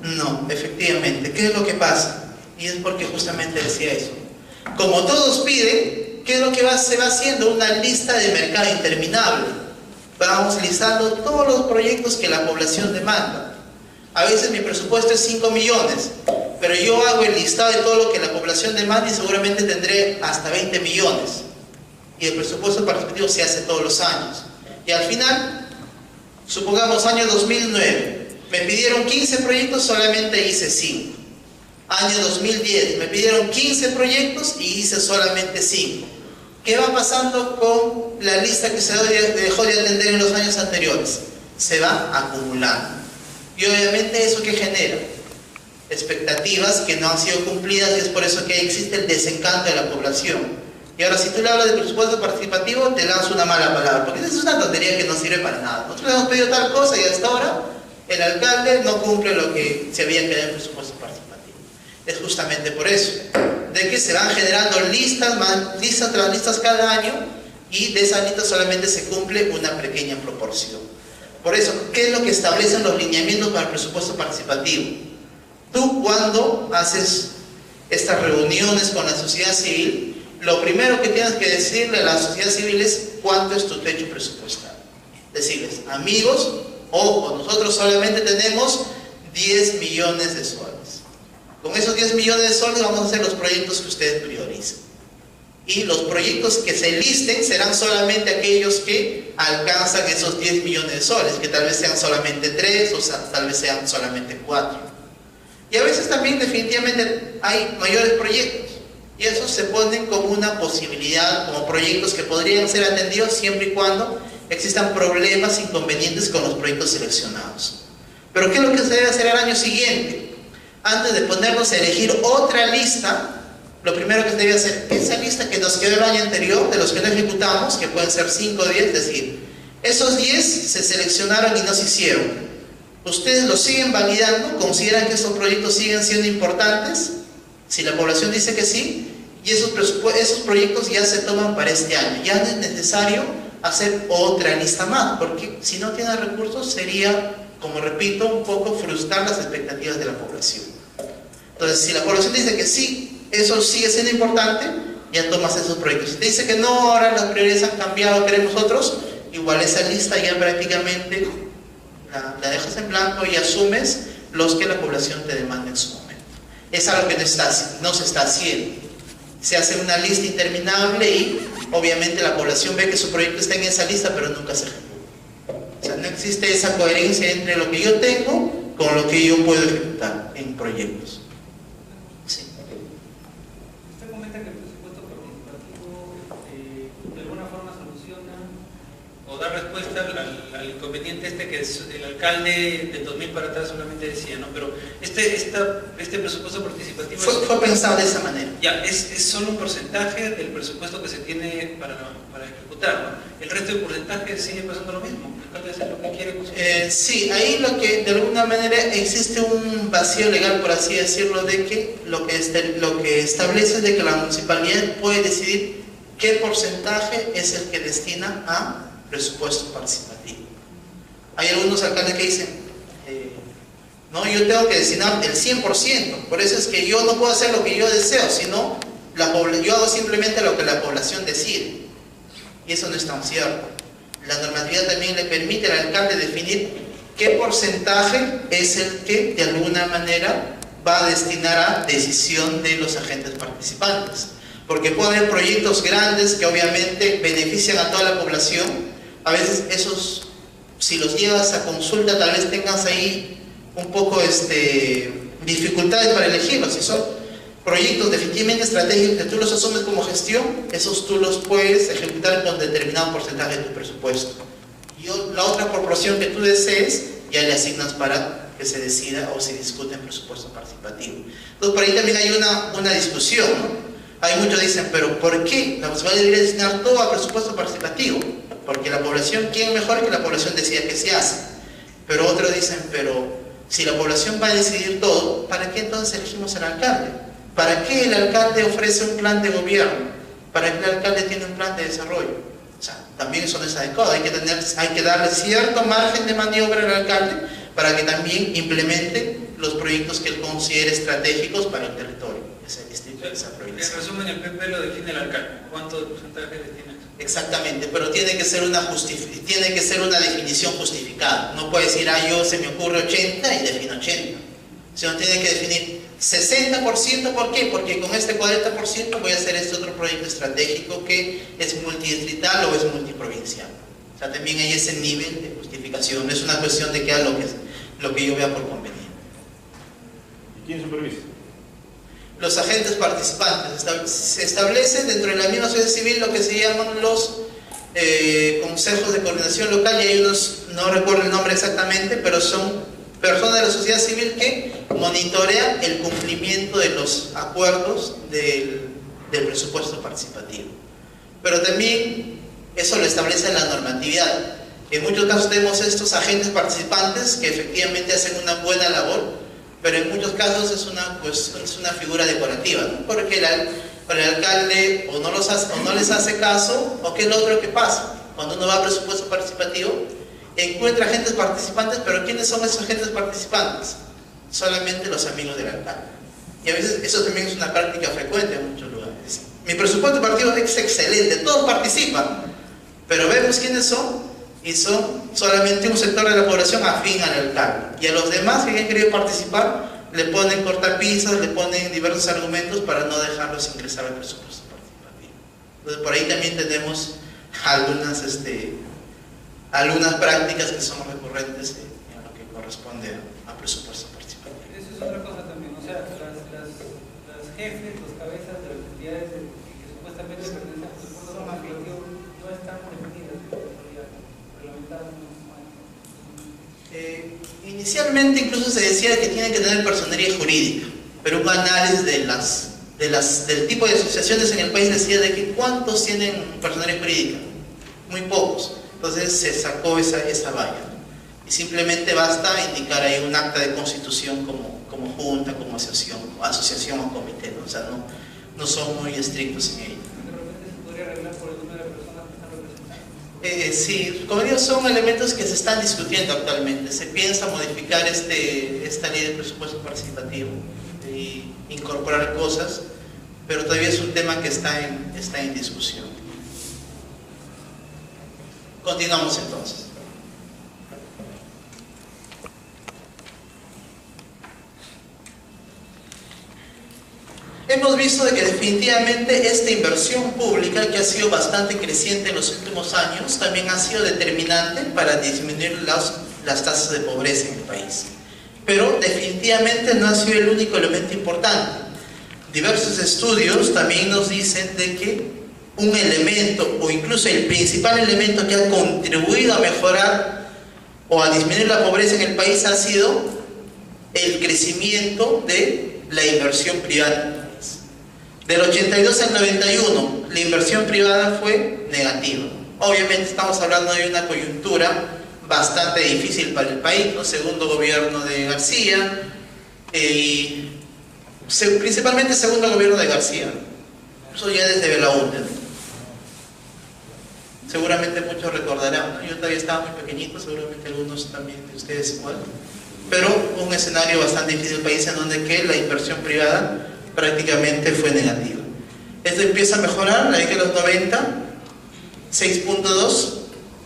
No, efectivamente. ¿Qué es lo que pasa? Y es porque justamente decía eso. Como todos piden, ¿qué es lo que se va haciendo? Una lista de mercado interminable. Vamos listando todos los proyectos que la población demanda. A veces mi presupuesto es 5 millones, pero yo hago el listado de todo lo que la población demanda y seguramente tendré hasta 20 millones. Y el presupuesto participativo se hace todos los años. Y al final, supongamos año 2009, me pidieron 15 proyectos, solamente hice 5. Año 2010, me pidieron 15 proyectos y hice solamente 5. ¿Qué va pasando con la lista que se dejó de atender en los años anteriores? Se va acumulando. Y obviamente eso que genera expectativas que no han sido cumplidas, y es por eso que existe el desencanto de la población. Y ahora, si tú le hablas de presupuesto participativo, te lanzas una mala palabra, porque esa es una tontería que no sirve para nada. Nosotros le hemos pedido tal cosa y hasta ahora el alcalde no cumple lo que se había quedado en el presupuesto participativo. Es justamente por eso, de que se van generando listas tras listas cada año, y de esas listas solamente se cumple una pequeña proporción. Por eso, ¿qué es lo que establecen los lineamientos para el presupuesto participativo? Tú, cuando haces estas reuniones con la sociedad civil, lo primero que tienes que decirle a la sociedad civil es cuánto es tu techo presupuestal. Decirles: amigos, ojo, nosotros solamente tenemos 10 millones de soles. Con esos 10 millones de soles vamos a hacer los proyectos que ustedes prioricen. y los proyectos que se listen serán solamente aquellos que alcanzan esos 10 millones de soles, que tal vez sean solamente 3 o tal vez sean solamente 4. Y a veces también definitivamente hay mayores proyectos, y esos se ponen como una posibilidad, como proyectos que podrían ser atendidos siempre y cuando existan problemas, inconvenientes con los proyectos seleccionados. Pero ¿qué es lo que se debe hacer al año siguiente? Antes de ponernos a elegir otra lista, lo primero que se debe hacer, esa lista que nos quedó el año anterior, de los que no ejecutamos, que pueden ser 5 o 10, es decir, esos 10 se seleccionaron y no se hicieron. ¿Ustedes los siguen validando? ¿Consideran que estos proyectos siguen siendo importantes? Si la población dice que sí, y esos proyectos ya se toman para este año. Ya no es necesario hacer otra lista más, porque si no tienen recursos sería, como repito, un poco frustrar las expectativas de la población. Entonces, si la población dice que sí, eso sigue siendo importante, ya tomas esos proyectos. Si te dice que no, ahora las prioridades han cambiado, queremos otros, igual esa lista ya prácticamente la dejas en blanco y asumes los que la población te demanda en su momento. Es algo que no se está haciendo. Se hace una lista interminable y obviamente la población ve que su proyecto está en esa lista, pero nunca se ejecuta. O sea, no existe esa coherencia entre lo que yo tengo con lo que yo puedo ejecutar en proyectos. Sí. Usted comenta que el presupuesto participativo de alguna forma soluciona o da respuesta al inconveniente que el alcalde de 2000 para atrás solamente decía, ¿no? Pero este presupuesto participativo fue pensado de esa manera. Ya, es solo un porcentaje del presupuesto que se tiene para ejecutar, ¿no? El resto del porcentaje sigue pasando lo mismo. El alcalde hace lo que quiere. Sí, ahí lo que de alguna manera existe un vacío legal, por así decirlo, de que lo que establece es de que la municipalidad puede decidir qué porcentaje es el que destina a presupuesto participativo. Hay algunos alcaldes que dicen, no, yo tengo que destinar el 100%, por eso es que yo no puedo hacer lo que yo deseo, sino yo hago simplemente lo que la población decide. Y eso no es tan cierto. La normatividad también le permite al alcalde definir qué porcentaje es el que de alguna manera va a destinar a decisión de los agentes participantes. Porque puede haber proyectos grandes que obviamente benefician a toda la población. A veces esos, si los llevas a consulta, tal vez tengas ahí un poco dificultades para elegirlos. Si son proyectos definitivamente estratégicos que tú los asumes como gestión, esos tú los puedes ejecutar con determinado porcentaje de tu presupuesto. Y la otra proporción que tú desees, ya le asignas para que se decida o se discute en presupuesto participativo. Entonces por ahí también hay una discusión, ¿no? Hay muchos que dicen, pero ¿por qué la municipalidad debería destinar todo a presupuesto participativo? Porque la población, ¿quién mejor que la población decida qué se hace? Pero otros dicen, pero si la población va a decidir todo, ¿para qué entonces elegimos al alcalde? ¿Para qué el alcalde ofrece un plan de gobierno? ¿Para qué el alcalde tiene un plan de desarrollo? O sea, también eso no es adecuado. Hay que darle cierto margen de maniobra al alcalde para que también implemente los proyectos que él considere estratégicos para el territorio. En resumen, el PP lo define el alcalde. ¿Cuánto porcentaje destina? Exactamente, pero tiene que ser una definición justificada. No puede decir, yo se me ocurre 80 y defino 80. Sino tiene que definir 60%, ¿por qué? Porque con este 40% voy a hacer este otro proyecto estratégico que es multidistrital o es multiprovincial. O sea, también hay ese nivel de justificación. No es una cuestión de que haga lo que yo vea por conveniente. ¿Y quién supervisa? Los agentes participantes. Se establecen dentro de la misma sociedad civil lo que se llaman los consejos de coordinación local, y hay unos, no recuerdo el nombre exactamente, pero son personas de la sociedad civil que monitorean el cumplimiento de los acuerdos del presupuesto participativo. Pero también eso lo establece la normatividad. En muchos casos tenemos estos agentes participantes que efectivamente hacen una buena labor, pero en muchos casos es una figura decorativa, ¿no? Porque el alcalde o no les hace caso, o qué es lo otro que pasa. Cuando uno va a presupuesto participativo, encuentra agentes participantes, pero ¿quiénes son esos agentes participantes? Solamente los amigos del alcalde. Y a veces eso también es una práctica frecuente en muchos lugares. Mi presupuesto participativo es excelente, todos participan, pero vemos quiénes son, y son solamente un sector de la población afín al alcalde. Y a los demás que han querido participar, le ponen cortapisas, le ponen diversos argumentos para no dejarlos ingresar al presupuesto participativo. Entonces por ahí también tenemos algunas prácticas que son recurrentes en lo que corresponde a presupuesto participativo. Eso es otra cosa también, o sea, las jefes, los cabezas de las entidades que supuestamente pertenecen al presupuesto participativo no están definidas reglamentadas. Inicialmente incluso se decía que tienen que tener personería jurídica, pero un análisis del tipo de asociaciones en el país decía de que ¿cuántos tienen personería jurídica? Muy pocos. Entonces se sacó esa valla, ¿no? Y simplemente basta indicar ahí un acta de constitución como junta, como asociación o comité, ¿no? O sea, no son muy estrictos en ello. ¿De repente se podría arreglar por el número de personas que están representadas? Sí, como digo, son elementos que se están discutiendo actualmente. Se piensa modificar esta ley de presupuesto participativo y incorporar cosas, pero todavía es un tema que está en discusión. Continuamos entonces. Hemos visto de que definitivamente esta inversión pública, que ha sido bastante creciente en los últimos años, también ha sido determinante para disminuir las tasas de pobreza en el país. Pero definitivamente no ha sido el único elemento importante. Diversos estudios también nos dicen de que un elemento, o incluso el principal elemento que ha contribuido a mejorar o a disminuir la pobreza en el país ha sido el crecimiento de la inversión privada en el país. Del 82 al 91, la inversión privada fue negativa. Obviamente estamos hablando de una coyuntura bastante difícil para el país, ¿no? Segundo gobierno de García, y principalmente el segundo gobierno de García, eso ya desde Belaúnde, ¿no? Seguramente muchos recordarán, ¿no? Yo todavía estaba muy pequeñito, seguramente algunos también de ustedes igual, pero un escenario bastante difícil del país en donde que la inversión privada prácticamente fue negativa. Esto empieza a mejorar en la década de los 90, 6.2,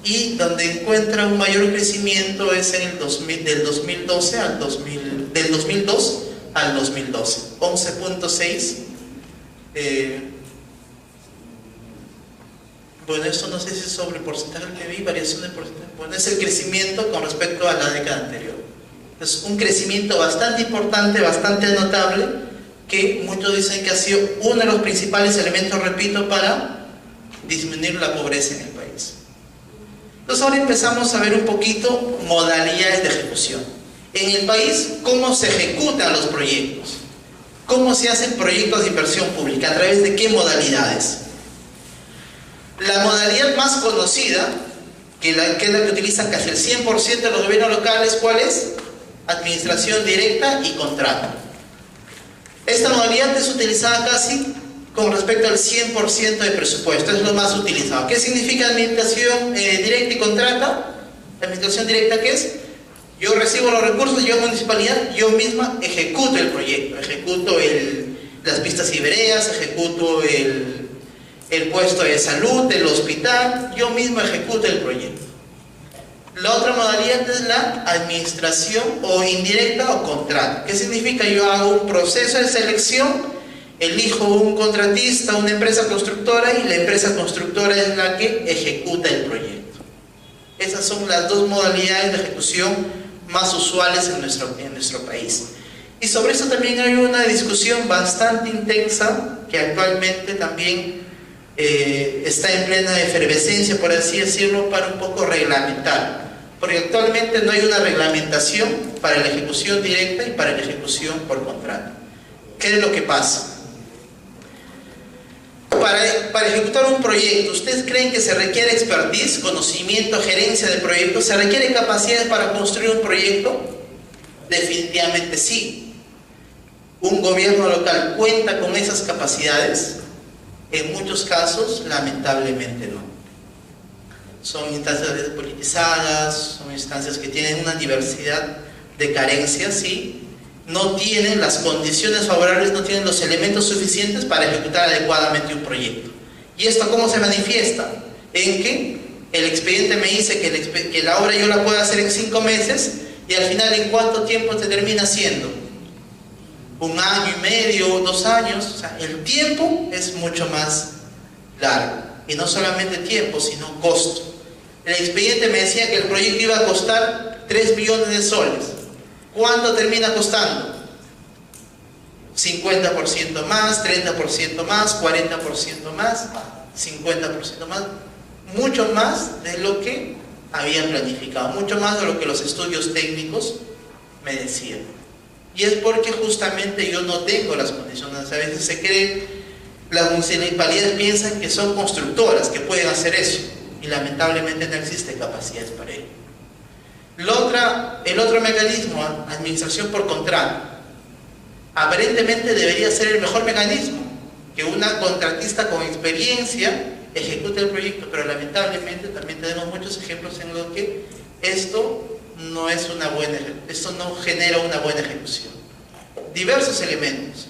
y donde encuentra un mayor crecimiento es en el del 2002 al 2012, 11.6. Bueno, esto no sé si es sobre el porcentaje que vi, variación de porcentaje. Bueno, es el crecimiento con respecto a la década anterior. Es un crecimiento bastante importante, bastante notable, que muchos dicen que ha sido uno de los principales elementos, repito, para disminuir la pobreza en el país. Entonces ahora empezamos a ver un poquito modalidades de ejecución. En el país, ¿cómo se ejecutan los proyectos? ¿Cómo se hacen proyectos de inversión pública? ¿A través de qué modalidades? La modalidad más conocida, que es la que utilizan casi el 100% de los gobiernos locales, ¿cuál es? Administración directa y contrato. Esta modalidad es utilizada casi con respecto al 100% de presupuesto, es lo más utilizado. ¿Qué significa administración directa y contrato? La administración directa, ¿qué es? Yo recibo los recursos, yo municipalidad, yo misma ejecuto el proyecto, ejecuto las pistas y veredas, ejecuto el puesto de salud, el hospital, yo mismo ejecuto el proyecto. La otra modalidad es la administración o indirecta o contrato. ¿Qué significa? Yo hago un proceso de selección, elijo un contratista, una empresa constructora, y la empresa constructora es la que ejecuta el proyecto. Esas son las dos modalidades de ejecución más usuales en nuestro país. Y sobre eso también hay una discusión bastante intensa que actualmente también está en plena efervescencia, por así decirlo, para un poco reglamentar, porque actualmente no hay una reglamentación para la ejecución directa y para la ejecución por contrato. ¿Qué es lo que pasa? Para ejecutar un proyecto, ¿ustedes creen que se requiere expertise, conocimiento, gerencia del proyecto? ¿Se requiere capacidad para construir un proyecto? Definitivamente sí. ¿Un gobierno local cuenta con esas capacidades? En muchos casos, lamentablemente no. Son instancias despolitizadas, son instancias que tienen una diversidad de carencias y no tienen las condiciones favorables, no tienen los elementos suficientes para ejecutar adecuadamente un proyecto. ¿Y esto cómo se manifiesta? En que el expediente me dice que la obra yo la puedo hacer en 5 meses, y al final, ¿en cuánto tiempo se termina haciendo? 1 año y medio, 2 años. O sea, el tiempo es mucho más largo. Y no solamente tiempo, sino costo. El expediente me decía que el proyecto iba a costar 3 billones de soles. ¿Cuánto termina costando? 50% más, 30% más, 40% más, 50% más, mucho más de lo que había planificado, mucho más de lo que los estudios técnicos me decían. Y es porque justamente yo no tengo las condiciones. A veces se cree, las municipalidades piensan que son constructoras, que pueden hacer eso, y lamentablemente no existe capacidades para ello. El otro mecanismo, administración por contrato, aparentemente debería ser el mejor mecanismo, que una contratista con experiencia ejecute el proyecto, pero lamentablemente también tenemos muchos ejemplos en los que esto no genera una buena ejecución. Diversos elementos.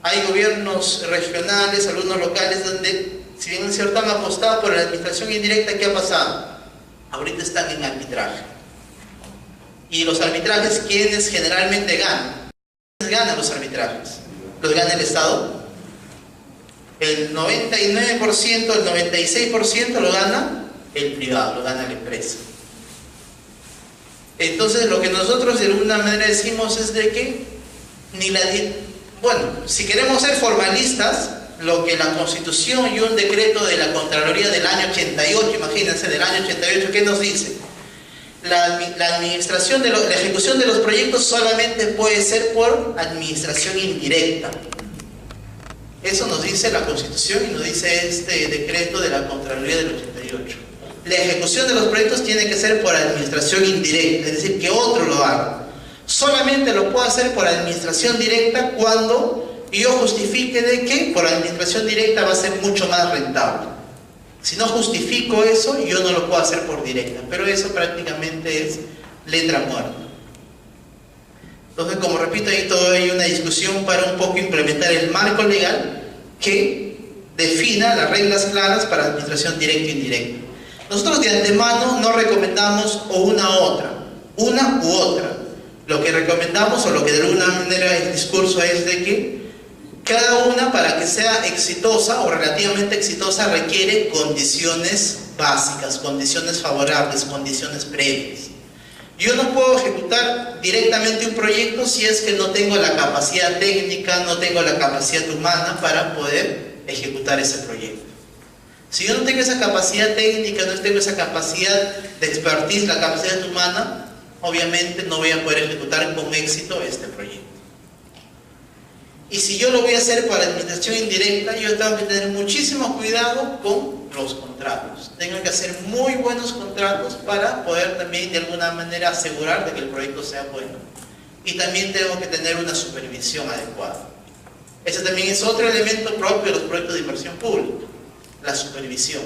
Hay gobiernos regionales, algunos locales, donde, si bien es cierto, han apostado por la administración indirecta. ¿Qué ha pasado? Ahorita están en arbitraje. Y los arbitrajes, ¿quiénes generalmente ganan? ¿Quiénes ganan los arbitrajes? ¿Los gana el Estado? El 99%, el 96% lo gana el privado, lo gana la empresa. Entonces, lo que nosotros de alguna manera decimos es de que si queremos ser formalistas, lo que la Constitución y un decreto de la Contraloría del año 88, imagínense, del año 88, ¿qué nos dice? La administración la ejecución de los proyectos solamente puede ser por administración indirecta. Eso nos dice la Constitución y nos dice este decreto de la Contraloría del 88. La ejecución de los proyectos tiene que ser por administración indirecta, es decir, que otro lo haga. Solamente lo puedo hacer por administración directa cuando yo justifique de que por administración directa va a ser mucho más rentable. Si no justifico eso, yo no lo puedo hacer por directa, pero eso prácticamente es letra muerta. Entonces, como repito, ahí todavía hay una discusión para un poco implementar el marco legal que defina las reglas claras para administración directa e indirecta. Nosotros de antemano no recomendamos una u otra. Lo que recomendamos, o lo que de alguna manera el discurso es de que cada una, para que sea exitosa o relativamente exitosa, requiere condiciones básicas, condiciones favorables, condiciones previas. Yo no puedo ejecutar directamente un proyecto si es que no tengo la capacidad técnica, no tengo la capacidad humana para poder ejecutar ese proyecto. Si yo no tengo esa capacidad técnica, no tengo esa capacidad de expertise, la capacidad humana, obviamente no voy a poder ejecutar con éxito este proyecto. Y si yo lo voy a hacer para administración indirecta, yo tengo que tener muchísimo cuidado con los contratos. Tengo que hacer muy buenos contratos para poder también de alguna manera asegurar de que el proyecto sea bueno. Y también tengo que tener una supervisión adecuada. Ese también es otro elemento propio de los proyectos de inversión pública, la supervisión.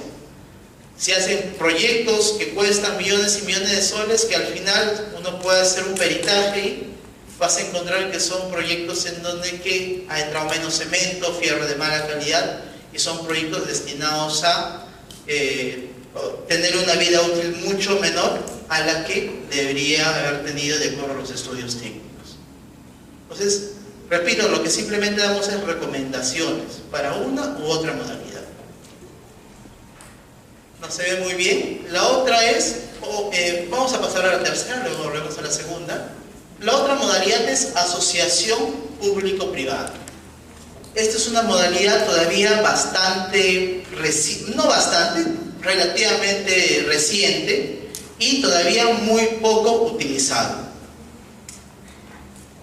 Si hacen proyectos que cuestan millones y millones de soles, que al final uno puede hacer un peritaje y vas a encontrar que son proyectos en donde que ha entrado menos cemento, fierro de mala calidad, y son proyectos destinados a tener una vida útil mucho menor a la que debería haber tenido de acuerdo a los estudios técnicos. Entonces, repito, lo que simplemente damos es recomendaciones para una u otra modalidad. No se ve muy bien. La otra es, vamos a pasar a la tercera, luego volvemos a la segunda. La otra modalidad es asociación público-privada. Esta es una modalidad todavía relativamente reciente y todavía muy poco utilizada.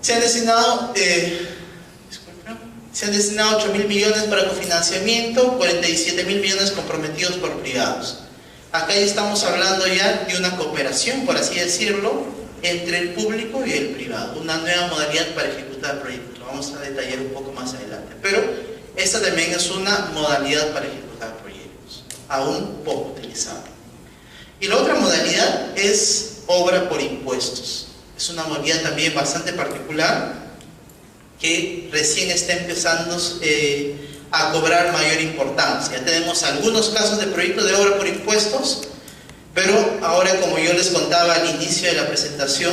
Se han destinado 8.000 millones para cofinanciamiento, 47.000 millones comprometidos por privados. Acá ya estamos hablando ya de una cooperación, por así decirlo, entre el público y el privado, una nueva modalidad para ejecutar proyectos. Lo vamos a detallar un poco más adelante, pero esta también es una modalidad para ejecutar proyectos, aún poco utilizada. Y la otra modalidad es obra por impuestos. Es una modalidad también bastante particular que recién está empezando a cobrar mayor importancia. Ya tenemos algunos casos de proyectos de obra por impuestos, pero ahora, como yo les contaba al inicio de la presentación,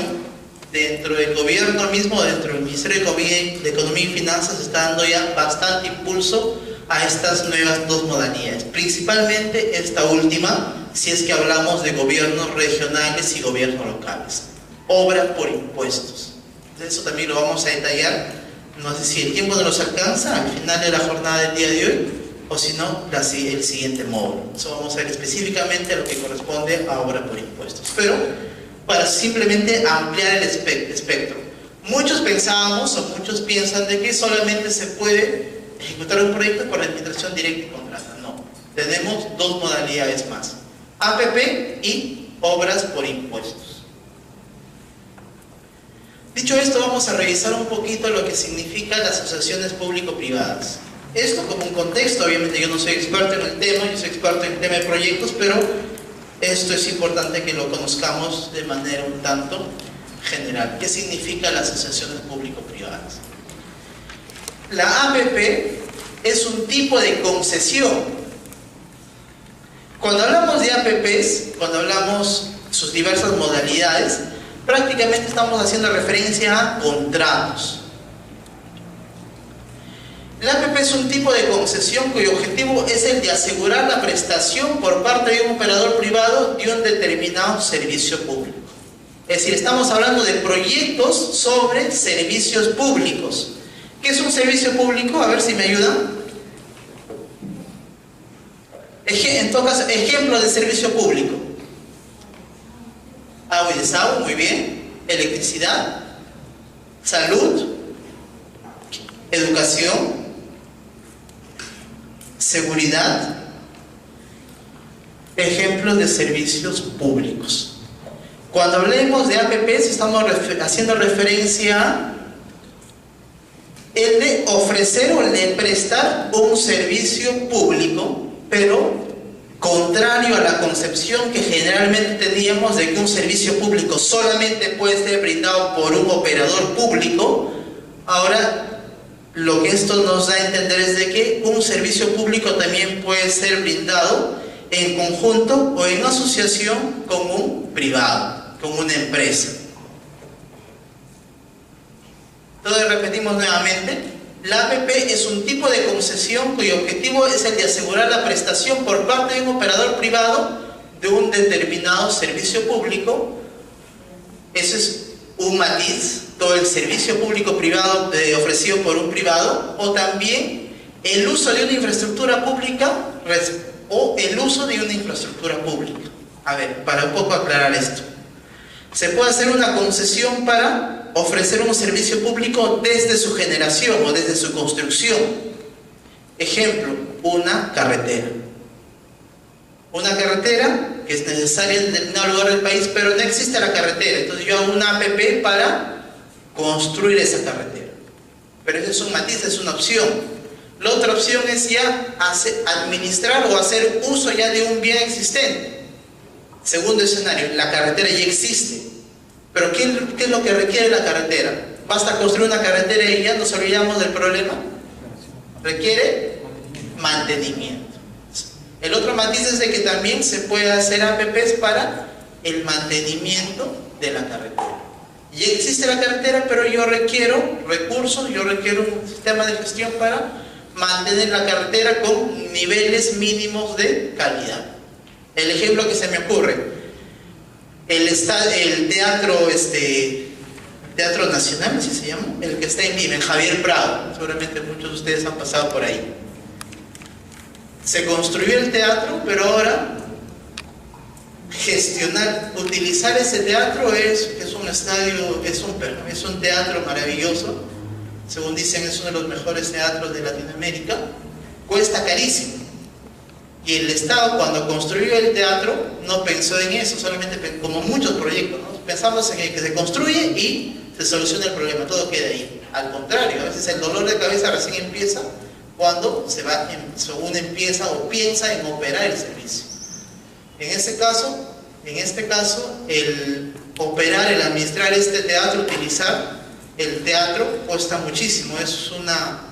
dentro del gobierno mismo, dentro del Ministerio de Economía y Finanzas, está dando ya bastante impulso a estas nuevas dos modalidades, principalmente esta última, si es que hablamos de gobiernos regionales y gobiernos locales. Obra por impuestos. Eso también lo vamos a detallar. No sé si el tiempo nos alcanza al final de la jornada del día de hoy, o si no, el siguiente módulo. Eso vamos a ver específicamente lo que corresponde a obra por impuestos. Pero para simplemente ampliar el espectro. Muchos pensábamos, o muchos piensan, de que solamente se puede ejecutar un proyecto por la administración directa y contrata. No, tenemos dos modalidades más: APP y obras por impuestos. Dicho esto, vamos a revisar un poquito lo que significan las asociaciones público-privadas. Esto como un contexto. Obviamente yo no soy experto en el tema, yo soy experto en el tema de proyectos, pero esto es importante que lo conozcamos de manera un tanto general. ¿Qué significan las asociaciones público-privadas? La APP es un tipo de concesión. Cuando hablamos de APPs, cuando hablamos de sus diversas modalidades, prácticamente estamos haciendo referencia a contratos. La APP es un tipo de concesión cuyo objetivo es el de asegurar la prestación por parte de un operador privado de un determinado servicio público. Es decir, estamos hablando de proyectos sobre servicios públicos. ¿Qué es un servicio público? A ver si me ayudan. En todo caso, ejemplo de servicio público: agua y desagüe, muy bien; electricidad, salud, educación, seguridad. Ejemplos de servicios públicos. Cuando hablemos de APPs, estamos haciendo referencia a el de ofrecer o el de prestar un servicio público, pero contrario a la concepción que generalmente teníamos de que un servicio público solamente puede ser brindado por un operador público. Ahora lo que esto nos da a entender es de que un servicio público también puede ser brindado en conjunto o en asociación con un privado, con una empresa. Entonces repetimos nuevamente: la APP es un tipo de concesión cuyo objetivo es el de asegurar la prestación por parte de un operador privado de un determinado servicio público. Ese es un matiz: todo el servicio público privado ofrecido por un privado, o también el uso de una infraestructura pública o el uso de una infraestructura pública. A ver, para un poco aclarar esto, se puede hacer una concesión para ofrecer un servicio público desde su generación o desde su construcción. Ejemplo, una carretera. Una carretera que es necesaria en determinado lugar del país, pero no existe la carretera. Entonces yo hago una APP para construir esa carretera. Pero ese es un matiz, es una opción. La otra opción es ya administrar o hacer uso ya de un bien existente. Segundo escenario: la carretera ya existe. Pero ¿qué es lo que requiere la carretera? ¿Basta construir una carretera y ya nos olvidamos del problema? Requiere mantenimiento. El otro matiz es de que también se puede hacer APPs para el mantenimiento de la carretera. Ya existe la carretera, pero yo requiero recursos, yo requiero un sistema de gestión para mantener la carretera con niveles mínimos de calidad. El ejemplo que se me ocurre: el Teatro Nacional, ¿así se llama? El que está en Lima, en Javier Prado. Seguramente muchos de ustedes han pasado por ahí. Se construyó el teatro, pero ahora utilizar ese teatro es un estadio, es un teatro maravilloso. Según dicen, es uno de los mejores teatros de Latinoamérica. Cuesta carísimo. Y el Estado, cuando construyó el teatro, no pensó en eso, solamente como muchos proyectos, ¿no? Pensamos en el que se construye y se soluciona el problema, todo queda ahí. Al contrario, a veces el dolor de cabeza recién empieza cuando uno empieza o piensa en operar el servicio. En este caso, el operar, el administrar este teatro, utilizar el teatro, cuesta muchísimo. Es una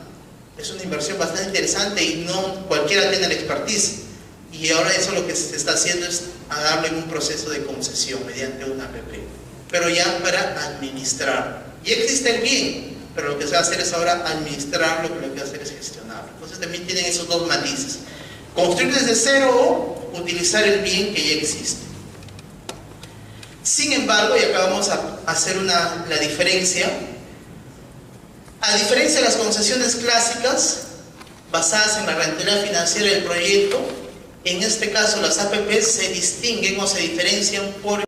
inversión bastante interesante y no cualquiera tiene la expertise. Y ahora eso lo que se está haciendo es darle un proceso de concesión mediante una APP, pero ya para administrar. Y existe el bien, pero lo que se va a hacer es ahora administrarlo, lo que va a hacer es gestionarlo. Entonces también tienen esos dos matices. Construir desde cero o utilizar el bien que ya existe. Sin embargo, y acá vamos a hacer la diferencia, a diferencia de las concesiones clásicas, basadas en la rentabilidad financiera del proyecto, en este caso las APP se distinguen o se diferencian por